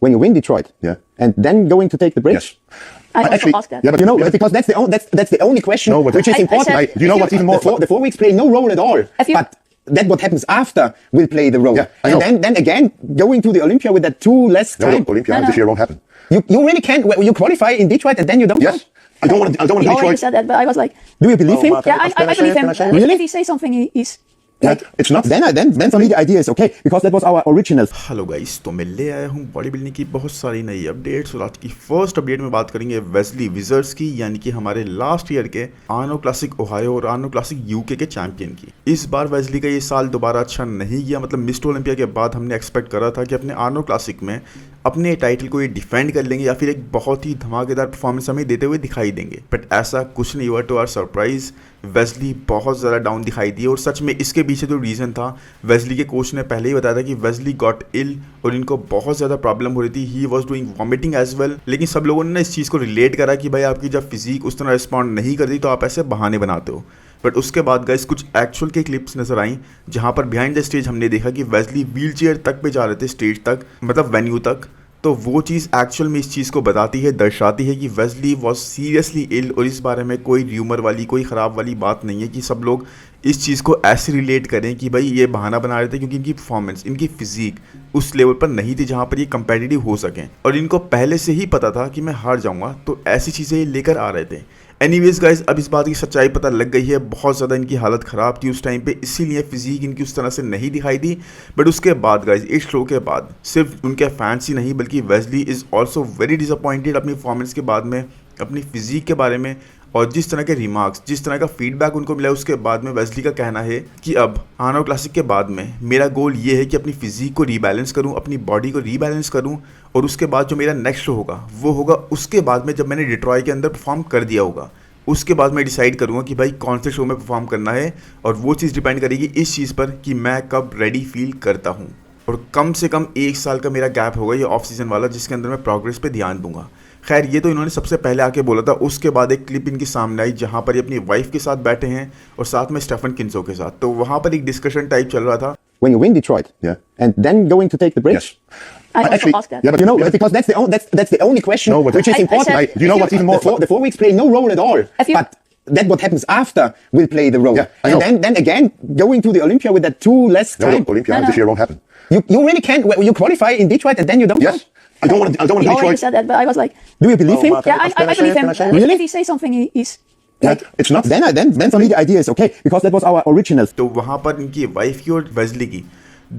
when you win Detroit, and then going to take the bridge. Yes. Actually, that. Yeah, but because that's the only question which is important. Do you know what's even more? The 4 weeks play no role at all. But then what happens after will play the role. Yeah, and then again going to the Olympia with that 2 less time. No, Olympia this year won't happen. You really can't. You qualify in Detroit and then you don't. Yes. I don't want to He Detroit. already said that, but I was like, Do you believe him? yeah, I believe him. Really? If he says something, he's Yeah, it's not. Then for me the idea is okay because that was our original. Hello guys, तो मैं ले आया हूँ body building की बहुत सारी नई updates और आज की फर्स्ट अपडेट में बात करेंगे वेस्ली विजर्ड्स की, यानी कि हमारे लास्ट ईयर के आर्नो क्लासिक ओहायो और आर्नो क्लासिक यूके के चैंपियन की। इस बार वेस्ली का ये साल दोबारा अच्छा नहीं गया, मतलब मिस्टर ओलंपिया के बाद हमने एक्सपेक्ट करा था कि अपने आर्नो क्लासिक में अपने टाइटल को ये डिफेंड कर लेंगे या फिर एक बहुत ही धमाकेदार परफॉर्मेंस हमें देते हुए दिखाई देंगे, बट ऐसा कुछ नहीं हुआ। टू आवर सरप्राइज वेस्ली बहुत ज़्यादा डाउन दिखाई दी और सच में इसके पीछे जो रीज़न था, वेस्ली के कोच ने पहले ही बताया था कि वेस्ली गॉट इल और इनको बहुत ज़्यादा प्रॉब्लम हो रही थी। He was doing vomiting as well, लेकिन सब लोगों ने ना इस चीज़ को रिलेट करा कि भाई आपकी जब फिजिक उस तरह रिस्पॉन्ड नहीं करती तो आप ऐसे बहाने बनाते हो। बट उसके बाद गाइस कुछ एक्चुअल के क्लिप्स नजर आई जहाँ पर बिहाइंड द स्टेज हमने देखा कि वेस्ली व्हील चेयर तक पे जा रहे थे, स्टेज तक, मतलब वेन्यू तक। तो वो चीज़ एक्चुअल में इस चीज़ को बताती है, दर्शाती है कि वेस्ली वॉज सीरियसली इल और इस बारे में कोई र्यूमर वाली कोई ख़राब वाली बात नहीं है कि सब लोग इस चीज़ को ऐसे रिलेट करें कि भाई ये बहाना बना रहे थे क्योंकि इनकी परफॉर्मेंस, इनकी फिजिक उस लेवल पर नहीं थी जहाँ पर ये कंपेटिटिव हो सकें और इनको पहले से ही पता था कि मैं हार जाऊँगा, तो ऐसी चीज़ें ये लेकर आ रहे थे। एनीवेज गाइस, अब इस बात की सच्चाई पता लग गई है, बहुत ज़्यादा इनकी हालत ख़राब थी उस टाइम पे, इसीलिए फिजिक इनकी उस तरह से नहीं दिखाई दी। बट उसके बाद गाइस, इस शो के बाद सिर्फ उनके फैंस ही नहीं बल्कि Wesley is also very disappointed अपनी परफॉर्मेंस के बाद में, अपनी फिजिक के बारे में और जिस तरह के रिमार्क्स, जिस तरह का फीडबैक उनको मिला उसके बाद में वेस्ली का कहना है कि अब आर्नो क्लासिक के बाद में मेरा गोल ये है कि अपनी फिजिक को रीबैलेंस करूं, अपनी बॉडी को रीबैलेंस करूं और उसके बाद जो मेरा नेक्स्ट शो होगा वो होगा उसके बाद में जब मैंने डिट्रॉय के अंदर परफॉर्म कर दिया होगा। उसके बाद मैं डिसाइड करूँगा कि भाई कौन से शो में परफॉर्म करना है और वो चीज़ डिपेंड करेगी इस चीज़ पर कि मैं कब रेडी फील करता हूँ। और कम से कम 1 साल का मेरा गैप होगा ये ऑफ सीज़न वाला, जिसके अंदर मैं प्रोग्रेस पे ध्यान दूंगा। खैर, ये तो इन्होंने सबसे पहले आके बोला था। उसके बाद एक क्लिप इनकी सामने आई जहाँ पर ये अपनी वाइफ के साथ बैठे हैं और साथ में स्टेफन किन्सो के साथ, तो वहाँ पर एक डिस्कशन टाइप चल रहा था। When you win Detroit, and then going to take the bridge. Yes. Actually, but because that's the only question which is important. Do you know what's even more? The 4 weeks play no role at all. But then what happens after will play the role. Yeah, and then again going to the Olympia with that 2 less time. No, Olympia this year won't happen. You really can't. You qualify in Detroit and then you don't. Yes. I don't want to He already Detroit. said that, but I was like, Do you believe him? yeah, I believe him. Really? If he says something, he's Yeah, it's not. Then for me the idea is okay because that was our original. तो वहाँ पर इनकी wife की और Wesley की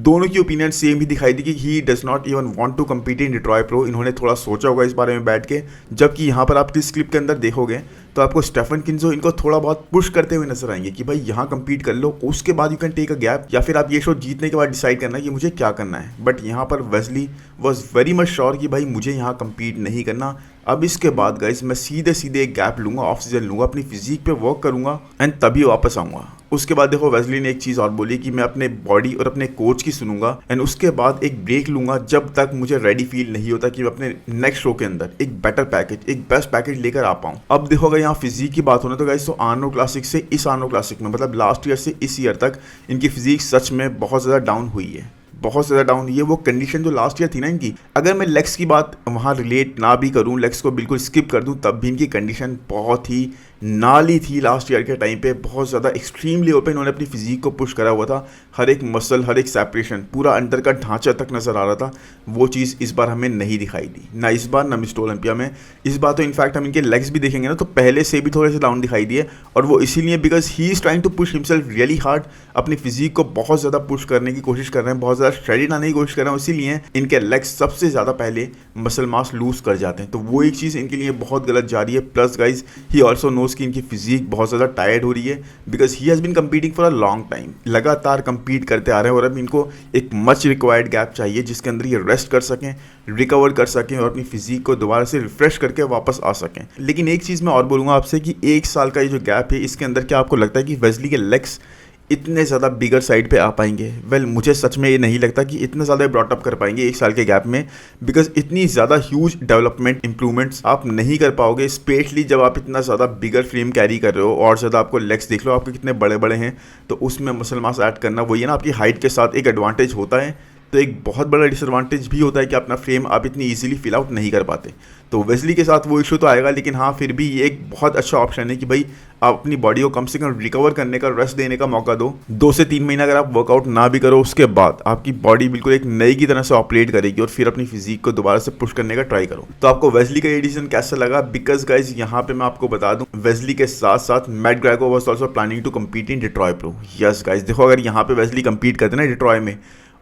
दोनों की opinion same ही दिखाई दी कि he does not even want to compete in Detroit Pro. इन्होंने थोड़ा सोचा होगा इस बारे में बैठ के, जबकि यहाँ पर आप इस क्लिप के अंदर देखोगे तो आपको स्टेफन किन्सो इनको थोड़ा बहुत पुश करते हुए नजर आएंगे कि भाई यहाँ कम्पीट कर लो, उसके बाद you can take a gap, या फिर आप ये शो जीतने के बाद डिसाइड करना कि मुझे क्या करना है। बट यहाँ पर Wesley was very much sure कि भाई मुझे यहाँ कम्पीट नहीं करना। अब इसके बाद गाइस मैं सीधे एक गैप लूँगा, ऑफ सीजन लूँगा, अपनी फिजिक पे वर्क करूँगा एंड तभी वापस आऊँगा। उसके बाद देखो वेस्ली ने एक चीज़ और बोली कि मैं अपने बॉडी और अपने कोच की सुनूंगा एंड उसके बाद एक ब्रेक लूँगा जब तक मुझे रेडी फील नहीं होता कि मैं अपने नेक्स्ट शो के अंदर एक बेटर पैकेज, एक बेस्ट पैकेज लेकर आ पाऊँ। अब देखो अगर यहाँ फिजिक की बात होना तो गाइस, तो आर्नो क्लासिक से इस आर्नो क्लासिक में, मतलब लास्ट ईयर से इस ईयर तक इनकी फिजिक सच में बहुत ज़्यादा डाउन हुई है, बहुत ज़्यादा डाउन। ये वो कंडीशन जो लास्ट ईयर थी ना इनकी, अगर मैं लेग्स की बात वहाँ रिलेट ना भी करूँ, लेग्स को बिल्कुल स्किप कर दूँ, तब भी इनकी कंडीशन बहुत ही नाली थी लास्ट ईयर के टाइम पे। बहुत ज़्यादा एक्सट्रीम लेवल पे इन्होंने अपनी फिजिक को पुश करा हुआ था, हर एक मसल, हर एक सेपरेशन, पूरा अंदर का ढांचा तक नज़र आ रहा था। वो चीज़ इस बार हमें नहीं दिखाई दी, ना इस बार ना मिस्टर ओलंपिया में। इस बार तो इनफैक्ट हम इनके लेग्स भी देखेंगे ना तो पहले से भी थोड़े से डाउन दिखाई दिए, और वो इसीलिए because he is trying to push himself really hard, अपनी फिजिक को बहुत ज़्यादा पुश करने की कोशिश कर रहे हैं, बहुत ज़्यादा स्ट्रेडी लाने की कोशिश कर रहे हैं, इसीलिए इनके लेग्स सबसे ज़्यादा पहले मसल मास लूज कर जाते हैं। तो वो एक चीज़ इनके लिए बहुत गलत जा रही है। Plus guys he also knows कि इनकी फिजिक बहुत ज़्यादा टायर्ड हो रही है because he has been competing for a long time, लगातार कम्पीट करते आ रहे हैं और अब इनको एक मच रिक्वायर्ड गैप चाहिए जिसके अंदर ये रेस्ट कर सकें, रिकवर कर सकें और अपनी फिजिक को दोबारा से रिफ्रेश करके वापस आ सकें। लेकिन एक चीज़ मैं और बोलूँगा आपसे कि 1 साल का ये जो गैप है इसके अंदर क्या आपको लगता है कि वेस्ली के लेग्स इतने ज़्यादा बिगर साइड पे आ पाएंगे? वेल मुझे सच में ये नहीं लगता कि इतना ज़्यादा ब्रॉटअप कर पाएंगे 1 साल के गैप में, बिकॉज इतनी ज़्यादा ह्यूज डेवलपमेंट इंप्रूवमेंट्स आप नहीं कर पाओगे, स्पेशली जब आप इतना ज़्यादा बिगर फ्रेम कैरी कर रहे हो और ज़्यादा आपको लेग्स देख लो आपके कितने बड़े बड़े हैं, तो उसमें मसल मास ऐड करना वही है ना, आपकी हाइट के साथ एक एडवांटेज होता है तो एक बहुत बड़ा डिसएडवांटेज भी होता है कि अपना फ्रेम आप इतनी इजीली फिल आउट नहीं कर पाते। तो वेस्ली के साथ वो इशू तो आएगा, लेकिन हाँ फिर भी ये एक बहुत अच्छा ऑप्शन है कि भाई आप अपनी बॉडी को कम से कम रिकवर करने का, रेस्ट देने का मौका दो। 2 से 3 महीना अगर आप वर्कआउट ना भी करो, उसके बाद आपकी बॉडी बिल्कुल एक नई की तरह से ऑपरेट करेगी और फिर अपनी फिजिक को दोबारा से पुश करने का ट्राई करो। तो आपको वेस्ली का एडिशन कैसा लगा? बिकॉज गाइज यहाँ पे मैं आपको बता दूं, वेस्ली के साथ साथ Matt Grego was also planning to compete in Detroit Pro. Yes guys, देखो अगर यहाँ पे वेस्ली कम्पीट करते ना डिट्रॉय में,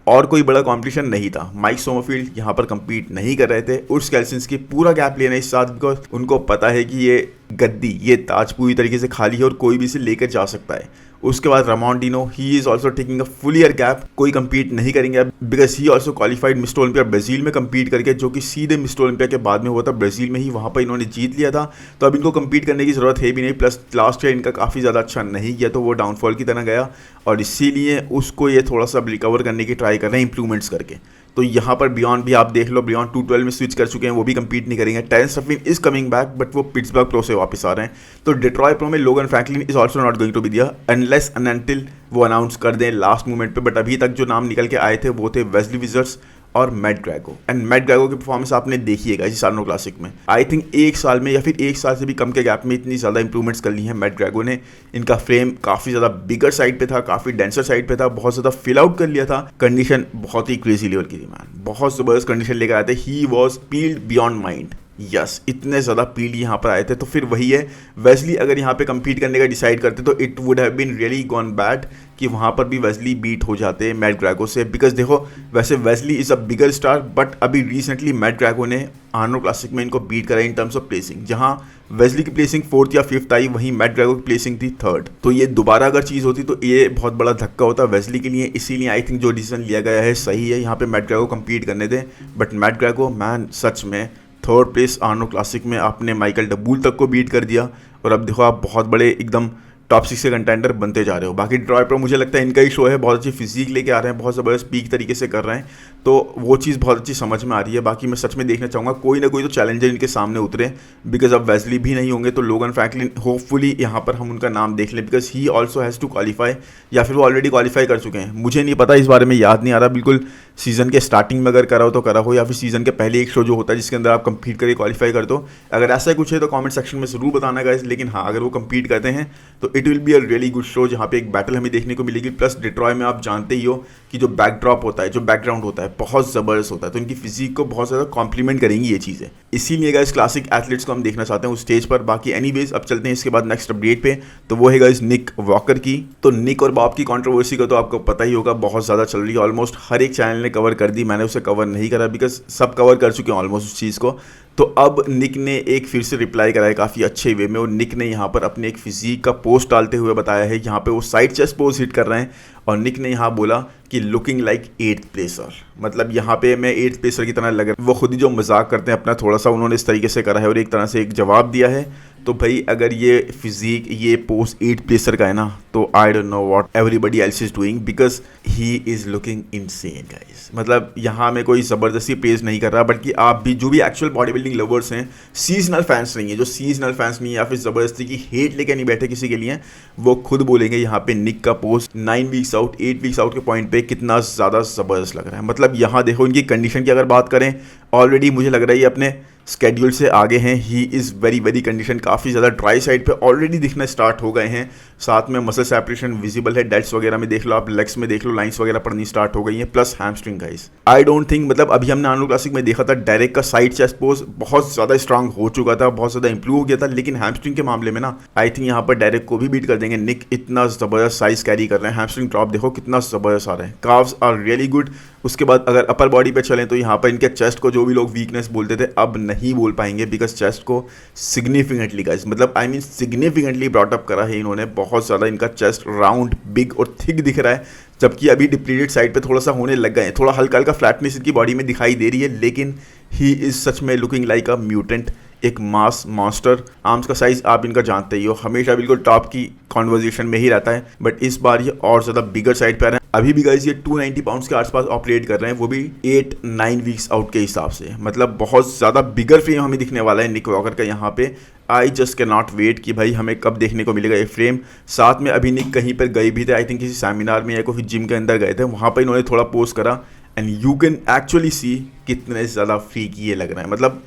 और कोई बड़ा कंपटीशन नहीं था। माइक सोमरफील्ड यहाँ पर कम्पीट नहीं कर रहे थे। उर्स केल्सिंस्की पूरा गैप लेना इस साथ, बिकॉज उनको पता है कि ये गद्दी, ये ताज पूरी तरीके से खाली है और कोई भी इसे लेकर जा सकता है। उसके बाद रामोन Dino, he is also taking a full year gap, कोई कम्पीट नहीं करेंगे अब, because he also qualified mister Olympia Brazil में कम्पीट करके, जो कि सीधे मिस्टर ओलंपिया के बाद में हुआ था ब्राजील में ही, वहाँ पर इन्होंने जीत लिया था। तो अब इनको कम्पीट करने की जरूरत है भी नहीं। प्लस लास्ट ईयर इनका काफ़ी ज़्यादा अच्छा नहीं किया, तो वो डाउनफॉल की तरह गया और इसीलिए उसको ये थोड़ा सा रिकवर करने की ट्राई कर रहे हैं इंप्रूवमेंट्स करके। तो यहाँ पर बियॉन्ड भी आप देख लो, बियॉन्ड 212 में स्विच कर चुके हैं, वो भी कम्पीट नहीं करेंगे। Terrence Ruffin is coming back, but वो पिट्सबर्ग प्रो से वापस आ रहे हैं। तो डिट्रॉय प्रो में Logan Franklin is also not going to be there unless and until वो अनाउंस कर दें लास्ट मोमेंट पे। बट अभी तक जो नाम निकल के आए थे वो थे वेस्ली विजर्ड्स और मैट ग्रेगो। एंड मैट ग्रेगो की परफॉर्मेंस आपने देखिएगा इस आर्नो क्लासिक में। आई थिंक 1 साल में या फिर 1 साल से भी कम के गैप में इतनी ज़्यादा इंप्रूवमेंट्स कर ली हैं मैट ग्रेगो ने। इनका फ्रेम काफ़ी ज़्यादा बिगर साइड पे था, काफ़ी डेंसर साइड पे था, बहुत ज़्यादा फिल आउट कर लिया था। कंडीशन बहुत ही क्रेजी लेवल की थी मैन, बहुत ज़बरदस्त कंडीशन लेकर आए थे। He was peeled beyond mind. Yes, इतने ज़्यादा पील यहाँ पर आए थे। तो फिर वही है, वेस्ली अगर यहाँ पे कम्पीट करने का डिसाइड करते तो it would have been really gone bad कि वहाँ पर भी वेस्ली बीट हो जाते मैट ग्रेगो से। बिकॉज देखो, वैसे Wesley is a bigger star, but अभी रिसेंटली मैट ग्रेगो ने आर्नो क्लासिक में इनको बीट करा इन टर्म्स ऑफ प्लेसिंग। जहाँ वेस्ली की प्लेसिंग 4th या 5th आई, वहीं मैट ग्रेगो की प्लेसिंग थी 3rd। तो ये दोबारा अगर चीज़ होती तो ये बहुत बड़ा धक्का होता वेस्ली के लिए। इसीलिए आई थिंक जो डिसीजन लिया गया है सही है, यहाँ पे मैट ग्रेगो कम्पीट करने दें। बट मैट ग्रेगो मैन सच में 3rd प्लेस आर्नो क्लासिक में आपने माइकल डबूल तक को बीट कर दिया और अब देखो आप बहुत बड़े एकदम टॉप 6 के कंटेंडर बनते जा रहे हो। बाकी डिट्रॉय प्रो मुझे लगता है इनका ही शो है, बहुत अच्छी फिजिक लेके आ रहे हैं, बहुत ज़बरदस्त पीक तरीके से कर रहे हैं, तो वो चीज़ बहुत अच्छी समझ में आ रही है। बाकी मैं सच में देखना चाहूँगा कोई ना कोई तो चैलेंजर इनके सामने उतरे, बिकॉज अब वेस्ली भी नहीं होंगे तो लोगन फ्रैंकलिन होपफुली यहाँ पर हम उनका नाम देख लें, because he also has to qualify, या फिर वो ऑलरेडी क्वालिफाई कर चुके हैं, मुझे नहीं पता, इस बारे में याद नहीं आ रहा बिल्कुल। सीज़न के स्टार्टिंग में अगर करा हो तो करा हो, या फिर सीज़न के पहले एक शो जो होता है जिसके अंदर आप कंपीट करके क्वालिफाई कर दो। अगर ऐसा कुछ है तो कमेंट सेक्शन में ज़रूर बताना गाइस। लेकिन हाँ, अगर वो कंपीट करते हैं तो it will be a really good show, जहाँ पे एक बैटल हमें देखने को मिलेगी। प्लस डिट्रॉय में आप जानते ही हो कि जो बैकड्रॉप होता है, जो बैकग्राउंड होता है, बहुत ज़बरदस्त होता है, तो इनकी फिजिक को बहुत ज़्यादा कॉम्प्लीमेंट करेंगी ये चीज़ें। इसीलिए गाइस क्लासिक एथलीट्स को हम देखना चाहते हैं उस स्टेज पर। बाकी एनीवेज अब चलते हैं इसके बाद नेक्स्ट अपडेट पे, तो वो है गाइस निक वॉकर की। तो निक और बॉब की कंट्रोवर्सी का तो आपको पता ही होगा, बहुत ज़्यादा चल रही है। ऑलमोस्ट हर एक चैनल ने कवर कर दी, मैंने उसे कवर नहीं करा बिकॉज सब कवर कर चुके हैं ऑलमोस्ट उस चीज़ को। तो अब निक ने एक फिर से रिप्लाई करा है काफ़ी अच्छे वे में, और निक ने यहाँ पर अपने एक फिजिक का पोस्ट डालते हुए बताया है, यहाँ पे वो साइड चेस्ट पोज हिट कर रहे हैं और निक ने यहाँ बोला कि लुकिंग लाइक 8th प्लेसर, मतलब यहाँ पे मैं 8th प्लेसर की तरह लग रहा है। वो खुद ही जो मजाक करते हैं अपना थोड़ा सा उन्होंने इस तरीके से करा है और एक तरह से एक जवाब दिया है। तो भाई अगर ये फिजिक, ये पोस्ट 8th प्लेसर का है ना, तो I don't know what everybody else is doing because he is looking insane guys. मतलब यहाँ मैं कोई ज़बरदस्ती प्रेज नहीं कर रहा, बल्कि आप भी जो भी एक्चुअल बॉडी बिल्डिंग लवर्स हैं, सीजनल फैंस नहीं है, जो सीजनल फैंस नहीं है या फिर ज़बरदस्ती की हेट लेके नहीं बैठे किसी के लिए, वो खुद बोलेंगे यहाँ पे निक का post 9 weeks out 8 weeks out के पॉइंट पे कितना ज़्यादा ज़बरदस्त लग रहा है। मतलब यहाँ देखो इनकी कंडीशन की अगर बात करें, ऑलरेडी मुझे लग रहा है ये अपने स्केड्यूल से आगे हैं। ही इज़ वेरी कंडीशन, काफ़ी ज़्यादा ड्राई साइड पे ऑलरेडी दिखना स्टार्ट हो गए हैं। साथ में मसल सेपरेशन विजिबल है, डेल्ट्स वगैरह में देख लो, आप लेग्स में देख लो, लाइंस वगैरह पड़नी स्टार्ट हो गई हैं, plus hamstring guys. I don't think, मतलब अभी हमने आर्नोल्ड क्लासिक में देखा था डेरेक का साइड चेस्ट पोज बहुत ज़्यादा स्ट्रांग हो चुका था, बहुत ज़्यादा इंप्रूव हो गया था, लेकिन हैमस्ट्रिंग के मामले में ना आई थिंक यहाँ पर डेरेक को भी बीट कर देंगे। निक इतना ज़बरदस्त साइज कैरी कर रहे हैं, हैमस्ट्रिंग ड्रॉप देखो कितना ज़बरदस्त आ रहा है, काव्स आर रियली गुड। उसके बाद अगर अपर बॉडी पे चलें तो यहाँ पर इनके चेस्ट को जो भी लोग वीकनेस बोलते थे अब नहीं बोल पाएंगे, बिकॉज चेस्ट को सिग्निफिकेंटली गाइस, मतलब आई मीन सिग्निफिकेंटली ब्रॉटअप करा है इन्होंने। बहुत ज़्यादा इनका चेस्ट राउंड, बिग और थिक दिख रहा है, जबकि अभी डिप्लीटेड साइड पे थोड़ा सा होने लग गए हैं, थोड़ा हल्का हल्का फ्लैटनेस इनकी बॉडी में दिखाई दे रही है, लेकिन ही इज़ सच में लुकिंग लाइक अ म्यूटेंट, एक मास मॉन्स्टर। आर्म्स का साइज आप इनका जानते ही हो, हमेशा बिल्कुल टॉप की कॉन्वर्जेशन में ही रहता है, बट इस बार ये और ज़्यादा बिगर साइड पे आ रहे हैं। अभी भी गाइस ये 290 पाउंड्स के आसपास ऑपरेट कर रहे हैं, वो भी 8-9 वीक्स आउट के हिसाब से, मतलब बहुत ज़्यादा बिगर फ्रेम हमें दिखने वाला है निक वॉकर का यहाँ पे। I just can not wait कि भाई हमें कब देखने को मिलेगा ये फ्रेम। साथ में अभी निक कहीं पर गए भी थे, आई थिंक किसी सेमिनार में या कोई जिम के अंदर गए थे, वहाँ पर इन्होंने थोड़ा पोस्ट करा and you can actually see कितने ज़्यादा फ्रीकी ये लग रहा है। मतलब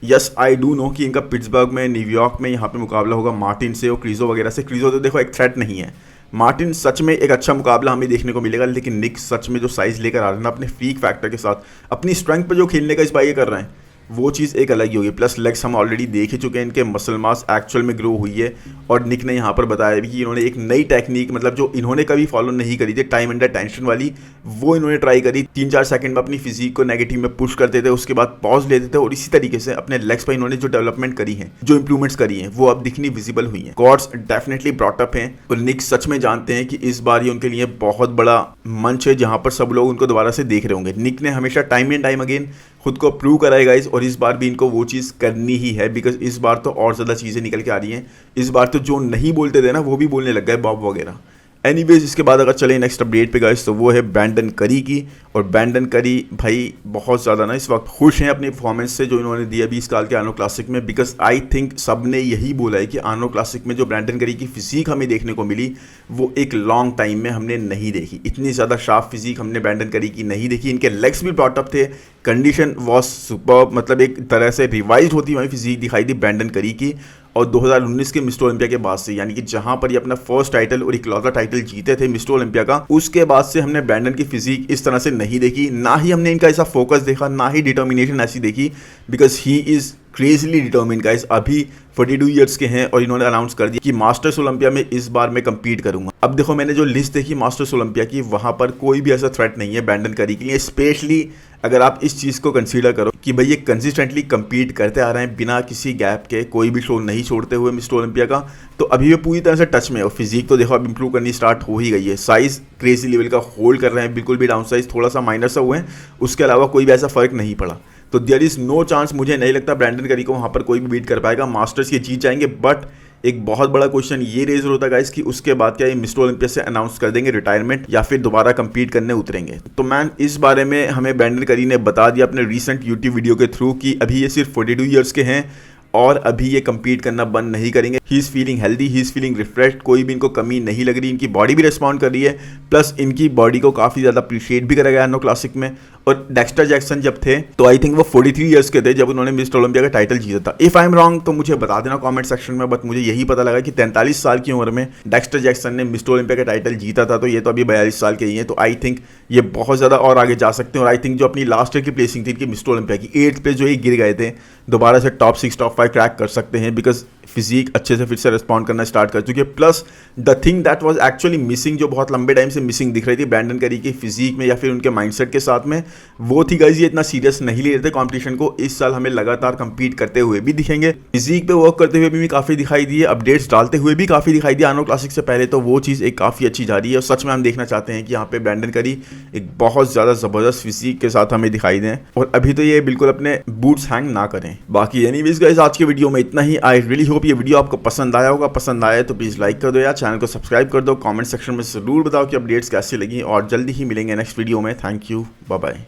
यस आई डू नो कि इनका पिट्सबर्ग में, न्यूयॉर्क में यहाँ पे मुकाबला होगा मार्टिन से और क्रीजो वगैरह से। क्रीजो तो देखो एक थ्रेट नहीं है, मार्टिन सच में एक अच्छा मुकाबला हमें देखने को मिलेगा, लेकिन निक सच में जो साइज़ लेकर आ रहे हैं ना अपने फ्रीक फैक्टर के साथ, अपनी स्ट्रेंथ पर जो खेलने का इस बार ये कर रहे हैं, वो चीज़ एक अलग ही होगी। प्लस लेग्स हम ऑलरेडी देख ही चुके हैं, इनके मसल मास एक्चुअल में ग्रो हुई है। और निक ने यहाँ पर बताया भी कि इन्होंने एक नई टेक्निक, मतलब जो इन्होंने कभी फॉलो नहीं करी थी, टाइम अंडर टेंशन वाली, वो इन्होंने ट्राई करी। 3-4 सेकंड में अपनी फिजिक को नेगेटिव में पुश करते थे, उसके बाद पॉज लेते थे, और इसी तरीके से अपने लेग्स पर इन्होंने जो डेवलपमेंट करी है, जो इंप्रूवमेंट्स करी हैं, वो अब दिखनी विजिबल हुई है। कॉर्ड्स डेफिनेटली ब्रॉट अप हैं, और निक सच में जानते हैं कि इस बार ये उनके लिए बहुत बड़ा मंच है जहाँ पर सब लोग उनको दोबारा से देख रहे होंगे। निक ने हमेशा टाइम एंड टाइम अगेन खुद को प्रूव कराएगा गाइस, और इस बार भी इनको वो चीज़ करनी ही है, बिकॉज इस बार तो और ज़्यादा चीज़ें निकल के आ रही हैं। इस बार तो जो नहीं बोलते थे ना, वो भी बोलने लग गए, बॉब वगैरह। एनीवेज, इसके बाद अगर चले नेक्स्ट अपडेट पे गाइस, तो वो है ब्रैंडन करी की। और ब्रैंडन करी भाई बहुत ज़्यादा ना इस वक्त खुश हैं अपनी परफॉर्मेंस से जो इन्होंने दिया 20 साल के आर्नो क्लासिक में, बिकॉज आई थिंक सब ने यही बोला है कि आर्नो क्लासिक में जो ब्रैंडन करी की फिजिक हमें देखने को मिली, वो एक लॉन्ग टाइम में हमने नहीं देखी। इतनी ज़्यादा शार्प फिजिक हमने ब्रैंडन करी की नहीं देखी। इनके लेग्स भी ब्रॉट अप थे, कंडीशन वॉज सुपर, मतलब एक तरह से रिवाइज होती हुई फिजिक दिखाई दी ब्रैंडन करी की। और 2019 के मिस्टर ओलंपिया के बाद से, यानी कि जहां पर ये अपना फर्स्ट टाइटल और इकलौता टाइटल जीते थे मिस्टर ओलंपिया का, उसके बाद से हमने ब्रैंडन की फिजिक इस तरह से नहीं देखी। ना ही हमने इनका ऐसा फोकस देखा, ना ही डिटर्मिनेशन ऐसी देखी, because he is crazily determined guys. अभी 42 ईयर्स के हैं और इन्होंने अनाउंस कर दिया कि मास्टर्स ओलंपिया में इस बार मैं कंपीट करूंगा। अब देखो, मैंने जो लिस्ट देखी मास्टर्स ओलंपिया की, वहां पर कोई भी ऐसा थ्रेट नहीं है ब्रैंडन करी के लिए। स्पेशली अगर आप इस चीज़ को कंसीडर करो कि भाई ये कंसिस्टेंटली कंपीट करते आ रहे हैं बिना किसी गैप के, कोई भी शो नहीं छोड़ते हुए मिस्टर ओलंपिया का, तो अभी ये पूरी तरह से टच में है। और फिजिक तो देखो अब इंप्रूव करनी स्टार्ट हो ही गई है। साइज़ क्रेजी लेवल का होल्ड कर रहे हैं, बिल्कुल भी डाउन साइज थोड़ा सा माइनर सा हुए हैं, उसके अलावा कोई भी ऐसा फर्क नहीं पड़ा। तो देयर इज़ नो चांस, मुझे नहीं लगता ब्रैंडन करी को वहाँ पर कोई भी बीट कर पाएगा। मास्टर्स ये जीत जाएंगे, बट एक बहुत बड़ा क्वेश्चन ये रेज होता है गाइस कि उसके बाद क्या ये मिस्टर ओलंपिया से अनाउंस कर देंगे रिटायरमेंट, या फिर दोबारा कंपीट करने उतरेंगे। तो मैन, इस बारे में हमें ब्रैंडन करी ने बता दिया अपने रीसेंट यूट्यूब वीडियो के थ्रू कि अभी ये सिर्फ 42 ईयर्स के हैं और अभी ये कंपीट करना बंद नहीं करेंगे। He is feeling healthy, he is feeling refreshed, कोई भी इनको कमी नहीं लग रही। इनकी बॉडी भी रिस्पॉन्ड कर रही है, प्लस इनकी बॉडी को काफ़ी ज़्यादा अप्रिशिएट भी करा गया आर्नो क्लासिक में। और डेक्स्टर जैक्सन जब थे तो आई थिंक वो 43 ईयर्स के थे जब उन्होंने मिस्टर ओलंपिया का टाइटल जीता था। इफ़ आई एम रॉन्ग तो मुझे बता देना कमेंट सेक्शन में, बट मुझे यही पता लगा कि 43 साल की उम्र में डेक्स्टर जैक्सन ने मिस्टर ओलंपिया का टाइटल जीता था। तो ये तो अभी 42 साल के ही हैं, तो आई थिंक ये बहुत ज़्यादा और आगे जा सकते हैं। और आई थिंक जो अपनी लास्ट ईयर की प्लेसिंग थी इनकी मिस्टर ओलंपिया की 8th पे जो ये गिर गए थे, दोबारा से टॉप 6 टॉप 5 क्रैक कर सकते हैं, बिकॉज फिजिक अच्छे से फिर से रिस्पॉन्ड करना स्टार्ट कर चुकी है। Plus the thing that was actually missing, जो बहुत लंबे टाइम से मिसिंग दिख रही थी ब्रैंडन करी की फिजिक में या फिर उनके माइंडसेट के साथ में, वो थी गाइस ये इतना सीरियस नहीं ले रहे थे कंपटीशन को। इस साल हमें लगातार कंपीट करते हुए भी दिखेंगे, फिजिक पे वर्क करते हुए भी काफ़ी दिखाई दी है, अपडेट्स डालते हुए भी काफ़ी दिखाई दी आर्नो क्लासिक से पहले, तो वो चीज़ एक काफ़ी अच्छी जा रही है। और सच में हम देखना चाहते हैं कि यहाँ पे ब्रैंडन करी एक बहुत ज़्यादा ज़बरदस्त फिजिक के साथ हमें दिखाई दें, और अभी तो ये बिल्कुल अपने बूट्स हैंग ना करें। बाकी एनीवेज गाइस, आज के वीडियो में इतना ही। आई रियली होप ये वीडियो आपको पसंद आया होगा। पसंद आया तो प्लीज़ लाइक कर दो यार, चैनल को सब्सक्राइब कर दो, कमेंट सेक्शन में ज़रूर बताओ कि अपडेट्स कैसी लगी, और जल्दी ही मिलेंगे नेक्स्ट वीडियो में। Thank you, bye bye.